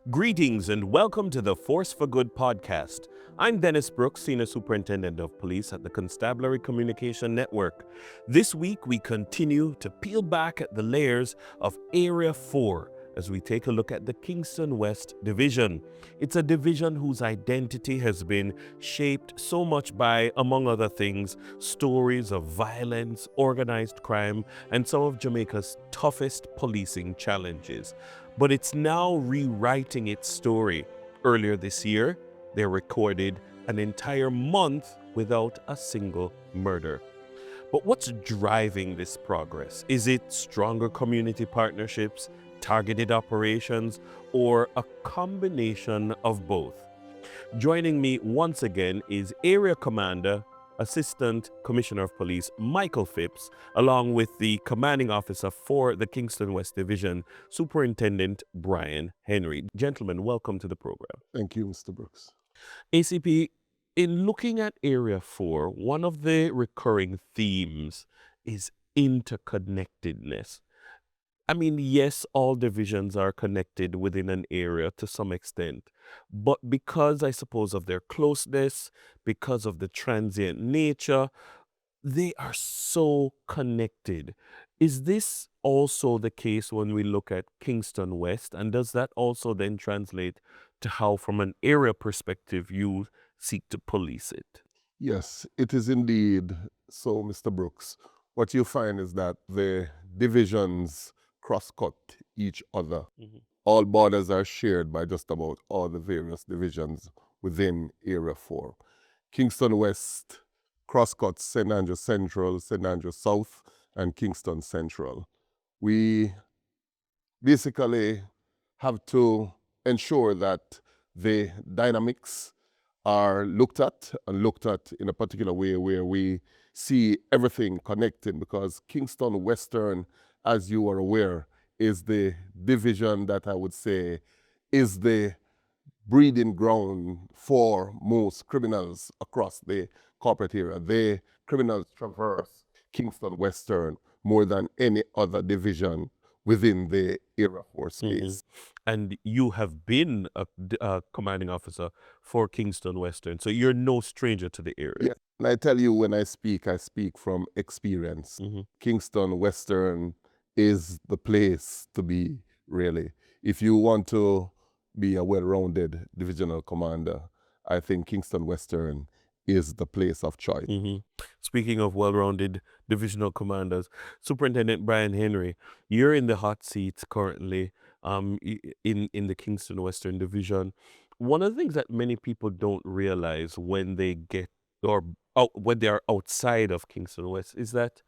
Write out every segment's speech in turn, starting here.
Greetings and welcome to the Force4Good podcast. I'm Dennis Brooks, Senior Superintendent of Police at the Constabulary Communication Network. This week we continue to peel back at the layers of Area 4 as we take a look at the Kingston West Division. It's a division whose identity has been shaped so much by, among other things, stories of violence, organized crime, and some of Jamaica's toughest policing challenges. But it's now rewriting its story. Earlier this year, they recorded an entire month without a single murder. But what's driving this progress? Is it stronger community partnerships, targeted operations, or a combination of both? Joining me once again is Area Commander, Assistant Commissioner of Police Michael Phipps, along with the Commanding Officer for the Kingston West Division, Superintendent Brian Henry. Gentlemen, welcome to the program. Thank you, Mr. Brooks. ACP, in looking at Area 4, one of the recurring themes is interconnectedness. I mean, yes, all divisions are connected within an area to some extent, but because I suppose of their closeness, because of the transient nature, they are so connected. Is this also the case when we look at Kingston West? And does that also then translate to how, from an area perspective, you seek to police it? Yes, it is indeed so, Mr. Brooks. What you find is that the divisions cross-cut each other. All borders are shared by just about all the various divisions within Area 4. Kingston West cross-cuts St. Andrews Central, St. Andrews South, and Kingston Central. We basically have to ensure that the dynamics are looked at in a particular way where we see everything connected, because Kingston Western, as you are aware, is the division that I would say is the breeding ground for most criminals across the corporate area. The criminals traverse Kingston Western more than any other division within the Area 4 space. And you have been a commanding officer for Kingston Western, so you're no stranger to the area. Yes. And I tell you, when I speak from experience. Kingston Western is the place to be, really. If you want to be a well-rounded divisional commander, I think Kingston Western is the place of choice. Speaking of well-rounded divisional commanders, Superintendent Brian Henry, you're in the hot seat currently in the Kingston Western Division. One of the things that many people don't realize when they get when they are outside of Kingston West is that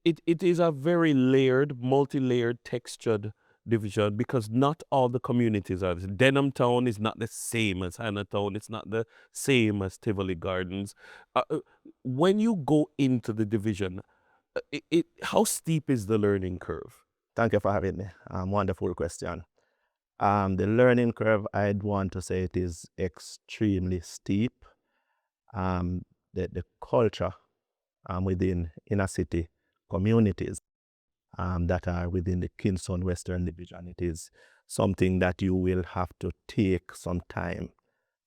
it is a very layered, multi-layered, textured division, because not all the communities are. Denham Town is not the same as Hannahtown. It's not the same as Tivoli Gardens. When you go into the division, how steep is the learning curve? Thank you for having me. Wonderful question. The learning curve, I'd want to say it is extremely steep. The culture within inner city communities that are within the Kingston Western Division, it is something that you will have to take some time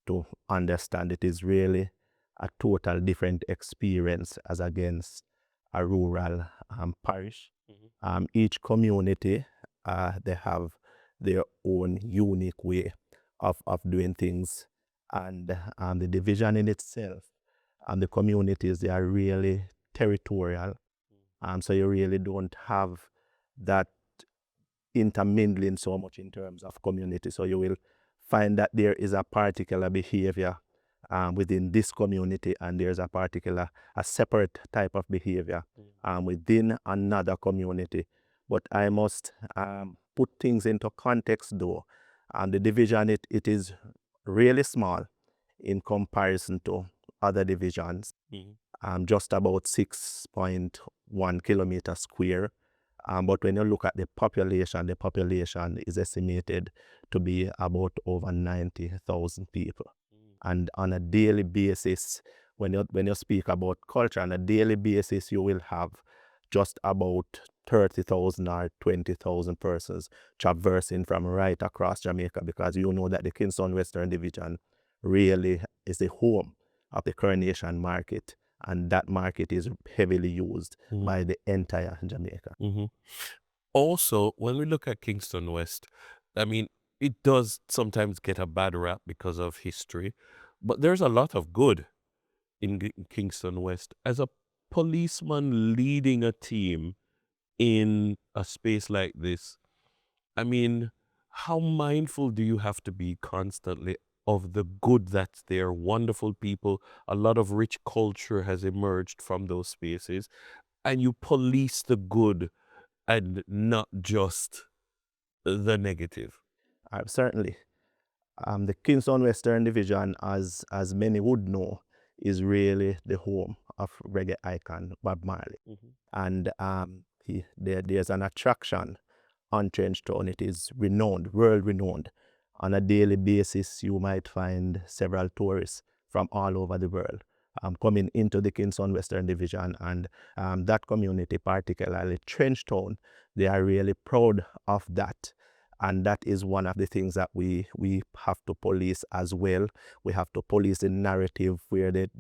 to understand. It is really a total different experience as against a rural parish. Each community, they have their own unique way of doing things, and the division in itself and the communities, they are really territorial. So you really don't have that intermingling so much in terms of community. So you will find that there is a particular behavior within this community, and there's a separate type of behavior within another community. But I must put things into context though. The division, it is really small in comparison to other divisions. Just about 6.1 kilometers square. But when you look at the population is estimated to be about over 90,000 people. And on a daily basis, when you speak about culture, on a daily basis, you will have just about 30,000 or 20,000 persons traversing from right across Jamaica, because you know that the Kingston Western Division really is the home of the coronation market, and that market is heavily used by the entire Jamaica. Also, when we look at Kingston West, I mean, it does sometimes get a bad rap because of history, but there's a lot of good in Kingston West. As a policeman leading a team in a space like this, I mean, how mindful do you have to be constantly of the good that's there? Wonderful people, a lot of rich culture has emerged from those spaces, and you police the good and not just the negative. Certainly. The Kingston Western Division, as many would know, is really the home of reggae icon Bob Marley. And there's an attraction on Trench Town. It is renowned, world renowned. On a daily basis, you might find several tourists from all over the world coming into the Kingston Western Division, and that community, particularly Trench Town, they are really proud of that. And that is one of the things that we have to police as well. We have to police the narrative where the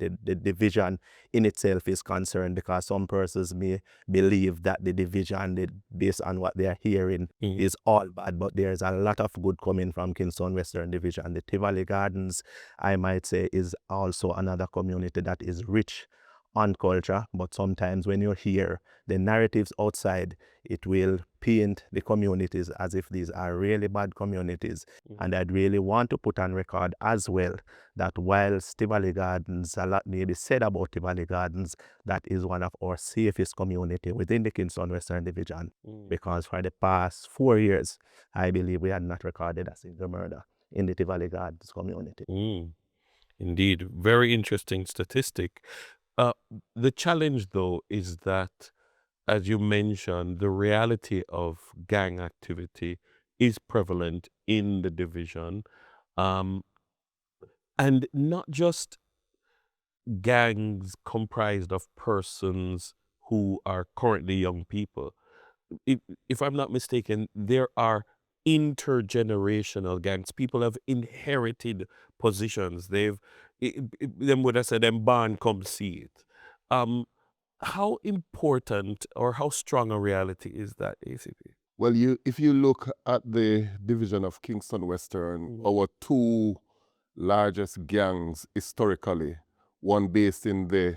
division in itself is concerned, because some persons may believe that the division, based on what they are hearing, is all bad. But there's a lot of good coming from Kingston Western Division. The Tivoli Gardens, I might say, is also another community that is rich on culture, but sometimes when you hear the narratives outside, it will paint the communities as if these are really bad communities. And I'd really want to put on record as well that whilst Tivoli Gardens, a lot may be said about Tivoli Gardens, that is one of our safest community within the Kingston Western Division, because for the past 4 years, I believe we had not recorded a single murder in the Tivoli Gardens community. Indeed, very interesting statistic. The challenge, though, is that, as you mentioned, the reality of gang activity is prevalent in the division. And not just gangs comprised of persons who are currently young people. If I'm not mistaken, there are intergenerational gangs. People have inherited positions. Them would have said, them born come see it. How important or how strong a reality is that, ACP? Well, if you look at the division of Kingston Western, our two largest gangs historically, one based in the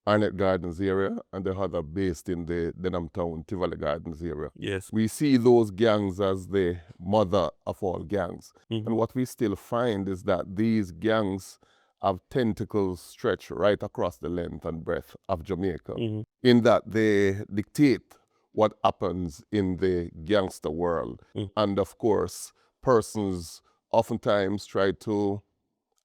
Arnett Gardens area and the other based in the Denham Town, Tivoli Gardens area. Yes. We see those gangs as the mother of all gangs. And what we still find is that these gangs have tentacles stretched right across the length and breadth of Jamaica, in that they dictate what happens in the gangster world. And of course, persons oftentimes try to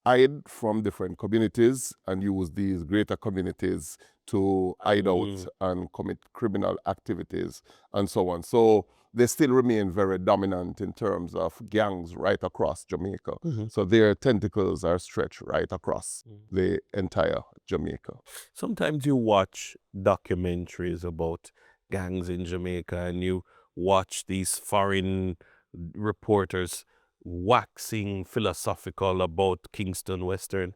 hide from different communities and use these greater communities to hide out and commit criminal activities and so on. So they still remain very dominant in terms of gangs right across Jamaica. So their tentacles are stretched right across the entire Jamaica. Sometimes you watch documentaries about gangs in Jamaica and you watch these foreign reporters waxing philosophical about Kingston Western,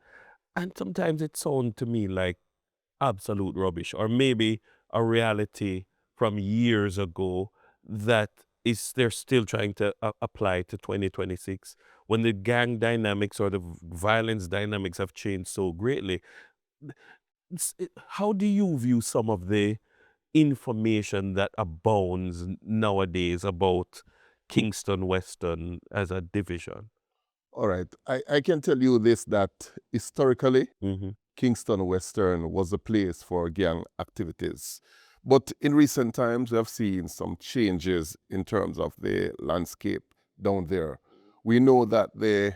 and sometimes it sounds to me like absolute rubbish, or maybe a reality from years ago that they're still trying to apply to 2026, when the gang dynamics or the violence dynamics have changed so greatly. How do you view some of the information that abounds nowadays about Kingston Western as a division? All right. I can tell you this, that historically, Kingston Western was a place for gang activities. But in recent times, we have seen some changes in terms of the landscape down there. We know that the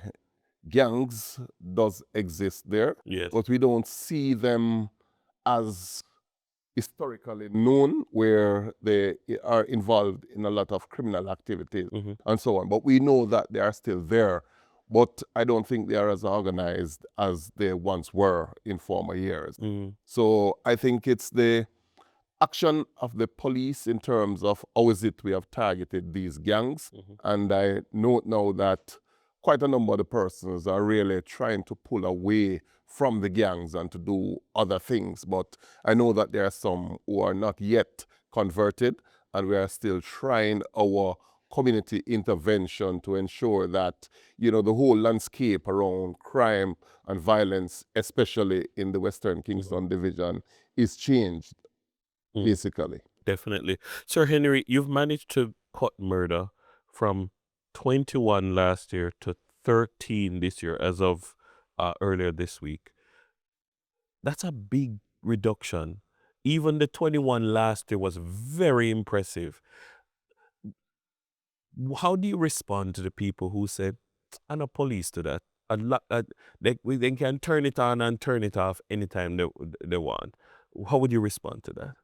gangs does exist there, Yes. but we don't see them as historically known, where they are involved in a lot of criminal activities and so on. But we know that they are still there. But I don't think they are as organized as they once were in former years. So I think it's the action of the police in terms of how is it we have targeted these gangs. And I note now that quite a number of the persons are really trying to pull away from the gangs and to do other things. But I know that there are some who are not yet converted, and we are still trying our community intervention to ensure that, the whole landscape around crime and violence, especially in the Western Kingston Division, is changed, basically. Definitely. Sir Henry, you've managed to cut murder from 21 last year to 13 this year as of earlier this week. That's a big reduction. Even the 21 last year was very impressive. How do you respond to the people who say, I'm not police to that? They can turn it on and turn it off anytime they want. How would you respond to that?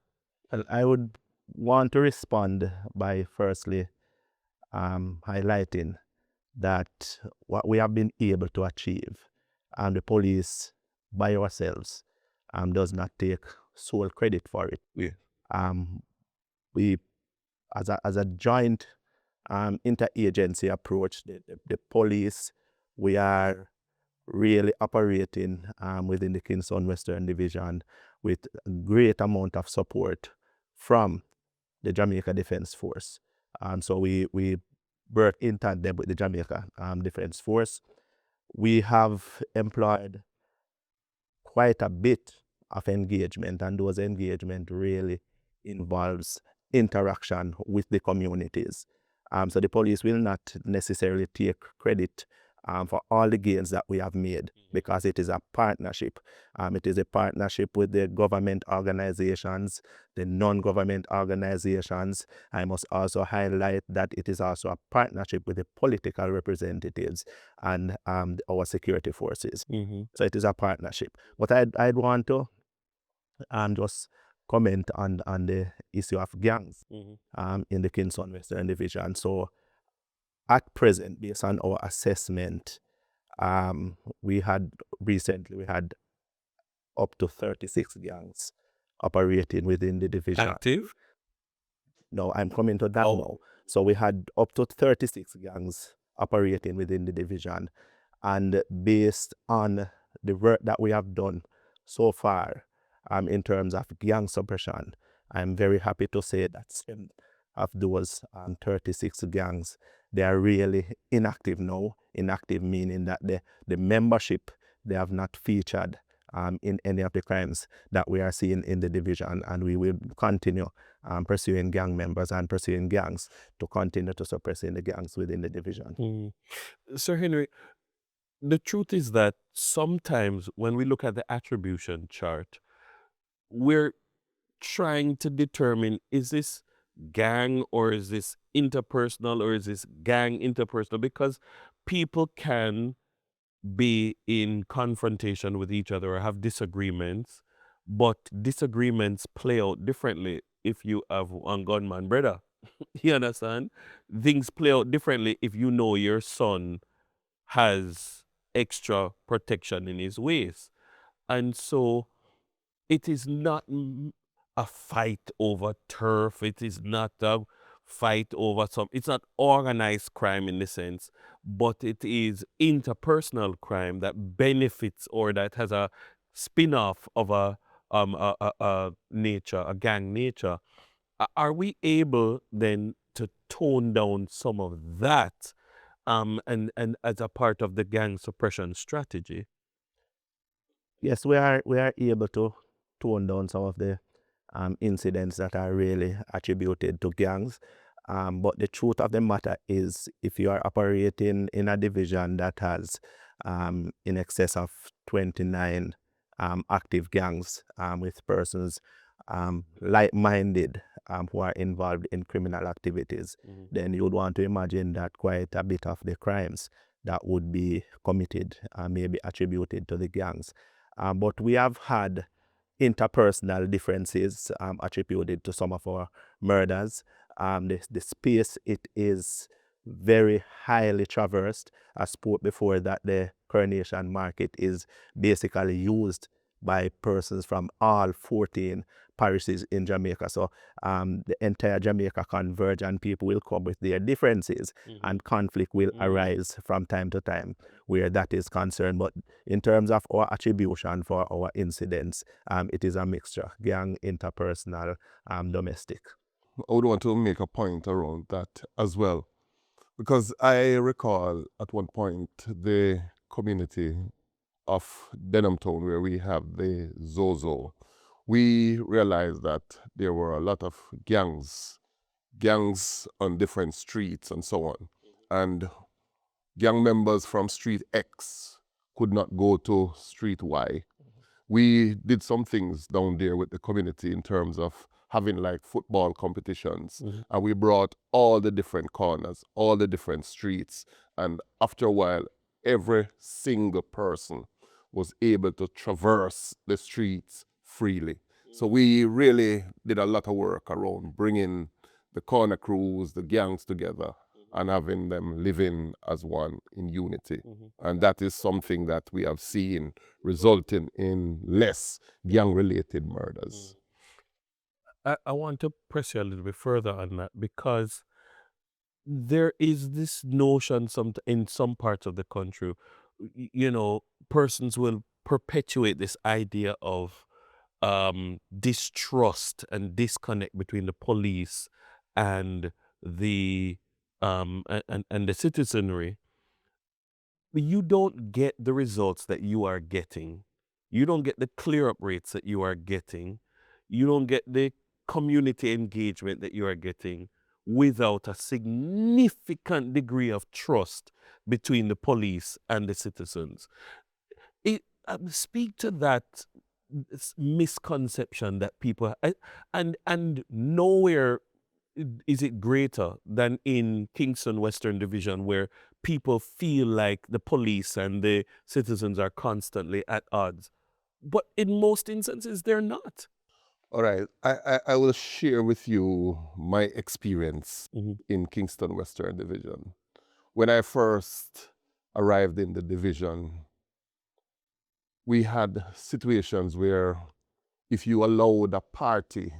Well, I would want to respond by firstly highlighting that what we have been able to achieve, and the police by ourselves does not take sole credit for it. Yeah. We, as a joint interagency approach, the police, we are really operating within the Kingston Western Division with a great amount of support from the Jamaica Defence Force. So we work in tandem with the Jamaica Defence Force. We have employed quite a bit of engagement, and those engagement really involves interaction with the communities. So the police will not necessarily take credit for all the gains that we have made, because it is a partnership. It is a partnership with the government organizations, the non-government organizations. I must also highlight that it is also a partnership with the political representatives and our security forces. So it is a partnership. But I'd want to just comment on the issue of gangs in the Kingston Western Division. So at present, based on our assessment, we had up to 36 gangs operating within the division. Active? No, I'm coming to that now. So we had up to 36 gangs operating within the division. And based on the work that we have done so far in terms of gang suppression, I'm very happy to say that 7 of those 36 gangs, they are really inactive now. Inactive meaning that the membership, they have not featured in any of the crimes that we are seeing in the division, and we will continue pursuing gang members and pursuing gangs to continue to suppressing the gangs within the division. Sir Henry, the truth is that sometimes when we look at the attribution chart, we're trying to determine, is this gang or is this interpersonal or is this gang interpersonal? Because people can be in confrontation with each other or have disagreements, but disagreements play out differently if you have one gunman brother. You understand? Things play out differently if you know your son has extra protection in his waist. And so it is not a fight over turf. It is not a fight over it's not organized crime in the sense, but it is interpersonal crime that benefits or that has a spin-off of a nature, a gang nature. Are we able then to tone down some of that and as a part of the gang suppression strategy? Yes, we are able to tone down some of the incidents that are really attributed to gangs. But the truth of the matter is, if you are operating in a division that has in excess of 29 active gangs with persons like-minded who are involved in criminal activities, then you would want to imagine that quite a bit of the crimes that would be committed may be attributed to the gangs. But we have had interpersonal differences attributed to some of our murders. The space, it is very highly traversed. I spoke before that the Coronation Market is basically used by persons from all 14 parishes in Jamaica. So the entire Jamaica converge and people will come with their differences and conflict will arise from time to time where that is concerned. But in terms of our attribution for our incidents, it is a mixture, gang, interpersonal, domestic. I would want to make a point around that as well. Because I recall at one point the community of Denham Town where we have the Zozo, we realized that there were a lot of gangs on different streets and so on. And gang members from street X could not go to street Y. We did some things down there with the community in terms of having like football competitions. And we brought all the different corners, all the different streets. And after a while, every single person was able to traverse the streets freely. So we really did a lot of work around bringing the corner crews, the gangs together and having them living as one in unity. And that is something that we have seen resulting in less gang-related murders. I want to press you a little bit further on that because there is this notion in some parts of the country, persons will perpetuate this idea of distrust and disconnect between the police and the and the citizenry. But you don't get the results that you are getting. You don't get the clear-up rates that you are getting. You don't get the community engagement that you are getting without a significant degree of trust between the police and the citizens. Speak to that misconception that people and nowhere is it greater than in Kingston Western Division where people feel like the police and the citizens are constantly at odds. But in most instances, they're not. All right, I will share with you my experience in Kingston Western Division. When I first arrived in the division, we had situations where if you allowed a party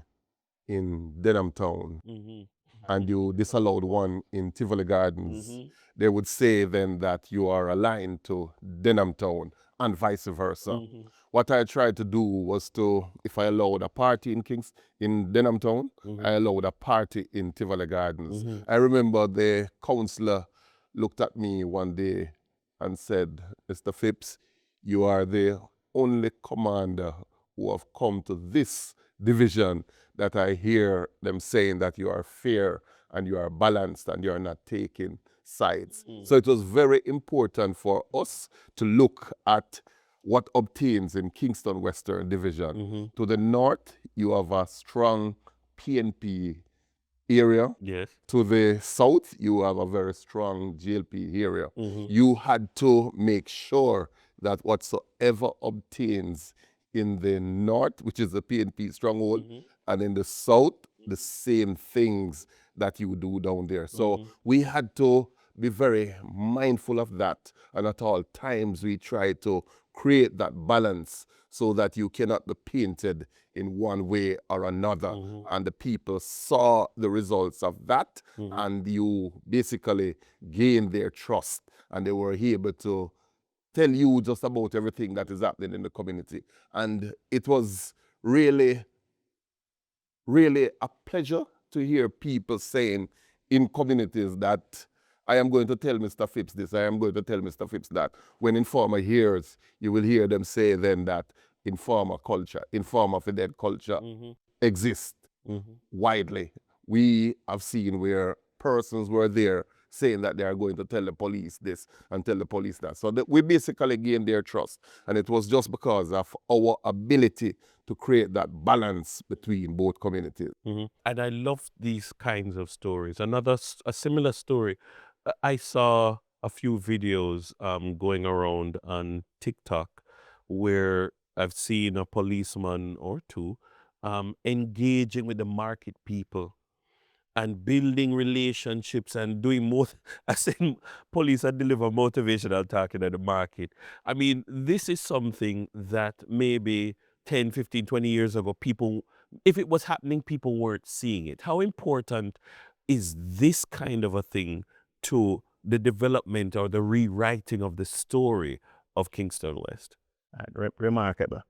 in Denham Town and you disallowed one in Tivoli Gardens, they would say then that you are aligned to Denham Town and vice versa. What I tried to do was to, if I allowed a party in Denham Town, I allowed a party in Tivoli Gardens. I remember the councillor looked at me one day and said, "Mr. Phipps, you are the only commander who have come to this division that I hear them saying that you are fair and you are balanced and you are not taking sides." So it was very important for us to look at what obtains in Kingston Western Division. To the north, you have a strong PNP area. Yes. To the south, you have a very strong GLP area. You had to make sure that whatsoever obtains in the north, which is the PNP stronghold, and in the south, the same things that you do down there. So we had to be very mindful of that. And at all times, we try to create that balance so that you cannot be painted in one way or another. And the people saw the results of that, and you basically gained their trust, and they were able to tell you just about everything that is happening in the community. And it was really, really a pleasure to hear people saying in communities that I am going to tell Mr. Phipps this, I am going to tell Mr. Phipps that. When informer hears, you will hear them say then that informer fidel culture exists widely. We have seen where persons were there saying that they are going to tell the police this and tell the police that. So that we basically gained their trust. And it was just because of our ability to create that balance between both communities. And I love these kinds of stories. A similar story, I saw a few videos going around on TikTok where I've seen a policeman or two engaging with the market people and building relationships and doing more, as in police that deliver motivational talking at the market. I mean, this is something that maybe 10, 15, 20 years ago, people if it was happening, people weren't seeing it. How important is this kind of a thing to the development or the rewriting of the story of Kingston West? Remarkable.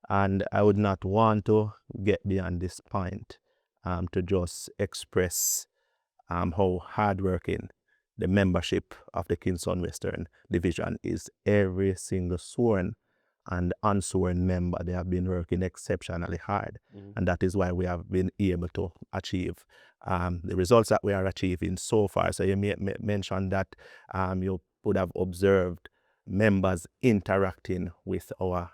And I would not want to get beyond this point to just express how hardworking the membership of the Kingston Western Division is. Every single sworn and unsworn member, they have been working exceptionally hard. And that is why we have been able to achieve the results that we are achieving so far. So you mentioned that you would have observed members interacting with our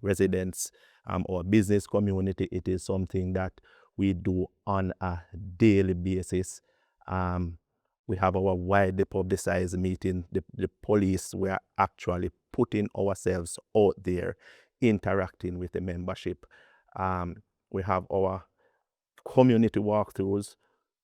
residents, our business community. It is something that we do on a daily basis. We have our widely publicized meeting. The police, we are actually putting ourselves out there, interacting with the membership. We have our community walkthroughs.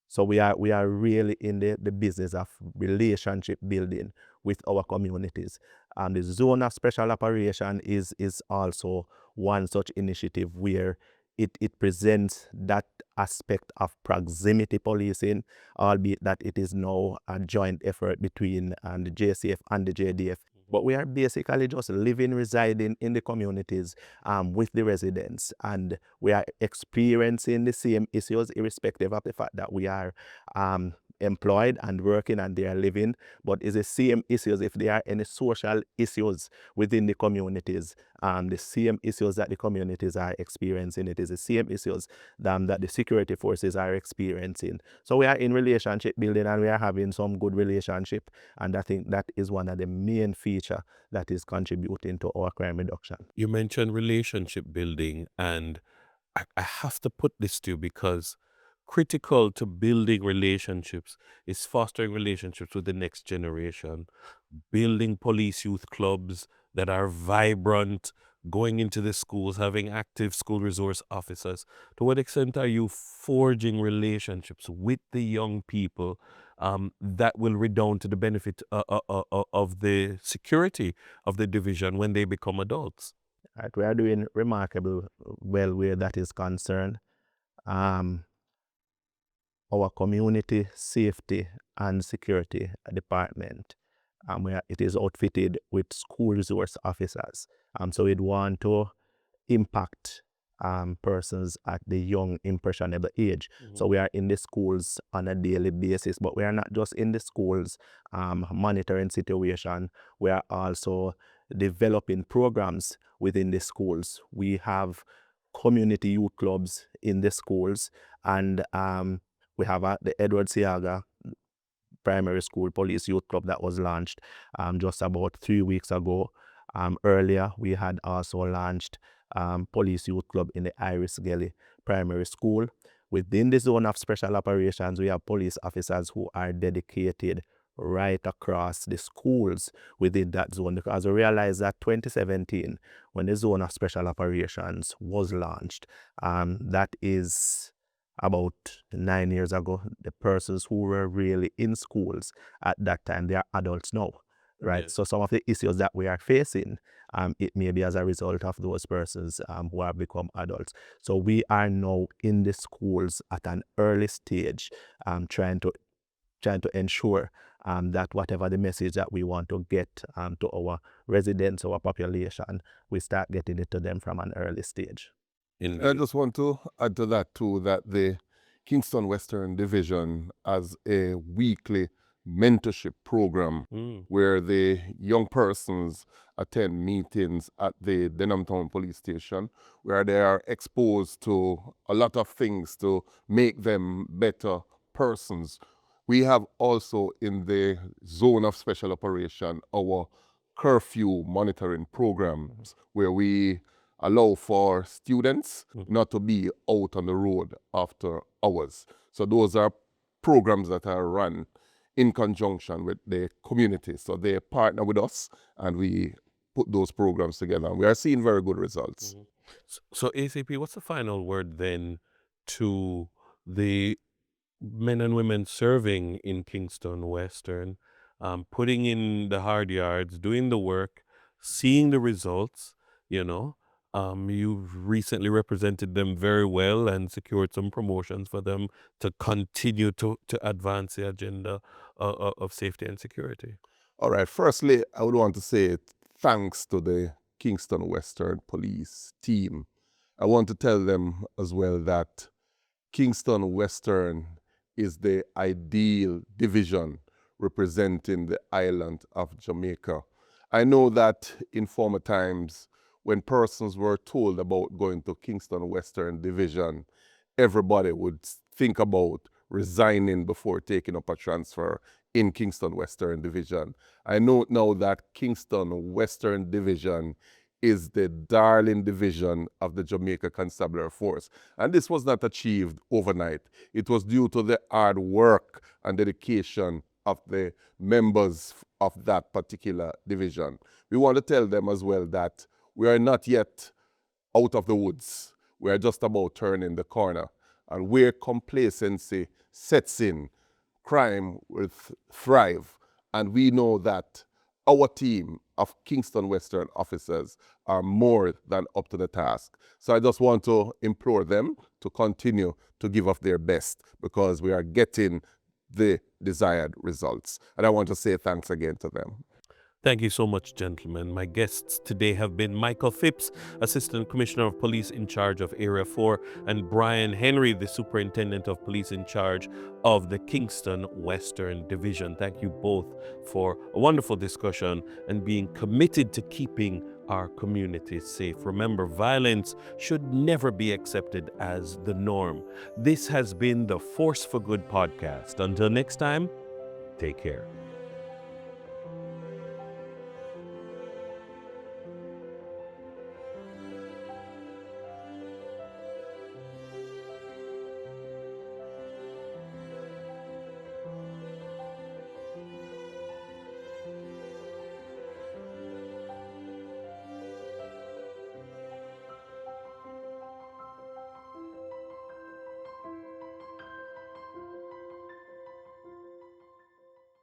So we are really in the business of relationship building with our communities. And the zone of special operation is also one such initiative where it presents that aspect of proximity policing, albeit that it is now a joint effort between the JCF and the JDF. But we are basically just living, residing in the communities with the residents, and we are experiencing the same issues irrespective of the fact that we are employed and working and they are living. But it's the same issues if there are any social issues within the communities. The same issues that the communities are experiencing. It is the same issues that the security forces are experiencing. So we are in relationship building and we are having some good relationship. And I think that is one of the main features that is contributing to our crime reduction. You mentioned relationship building, and I have to put this to you because critical to building relationships is fostering relationships with the next generation, building police youth clubs that are vibrant, going into the schools, having active school resource officers. To what extent are you forging relationships with the young people that will redound to the benefit of the security of the division when they become adults? Right, we are doing remarkable well where that is concerned. Our community safety and security department, where it is outfitted with school resource officers. So we'd want to impact persons at the young, impressionable age. So we are in the schools on a daily basis, but we are not just in the schools monitoring situation. We are also developing programs within the schools. We have community youth clubs in the schools, and we have the Edward Siaga Primary School Police Youth Club that was launched just about 3 weeks ago. Earlier, we had also launched Police Youth Club in the Iris Gelly Primary School. Within the zone of special operations, we have police officers who are dedicated right across the schools within that zone, because we realized that 2017, when the zone of special operations was launched, that is about 9 years ago. The persons who were really in schools at that time, they are adults now, right? Yes. So some of the issues that we are facing, it may be as a result of those persons who have become adults. So we are now in the schools at an early stage, trying to ensure that whatever the message that we want to get to our residents, our population, we start getting it to them from an early stage. I just want to add to that too, that the Kingston Western Division has a weekly mentorship program where the young persons attend meetings at the Denham Town Police Station, where they are exposed to a lot of things to make them better persons. We have also in the zone of special operation our curfew monitoring programs, where we allow for students not to be out on the road after hours. So those are programs that are run in conjunction with the community. So they partner with us and we put those programs together. And we are seeing very good results. So ACP, what's the final word then to the men and women serving in Kingston Western, putting in the hard yards, doing the work, seeing the results, You've recently represented them very well and secured some promotions for them to continue to advance the agenda of safety and security. All right, firstly, I would want to say thanks to the Kingston Western Police team. I want to tell them as well that Kingston Western is the ideal division representing the island of Jamaica. I know that in former times, when persons were told about going to Kingston Western Division, everybody would think about resigning before taking up a transfer in Kingston Western Division. I know now that Kingston Western Division is the darling division of the Jamaica Constabulary Force. And this was not achieved overnight. It was due to the hard work and dedication of the members of that particular division. We want to tell them as well that we are not yet out of the woods. We are just about turning the corner. And where complacency sets in, crime will thrive. And we know that our team of Kingston Western officers are more than up to the task. So I just want to implore them to continue to give of their best because we are getting the desired results. And I want to say thanks again to them. Thank you so much, gentlemen. My guests today have been Michael Phipps, Assistant Commissioner of Police in charge of Area 4, and Brian Henry, the Superintendent of Police in charge of the Kingston Western Division. Thank you both for a wonderful discussion and being committed to keeping our communities safe. Remember, violence should never be accepted as the norm. This has been the Force for Good podcast. Until next time, take care.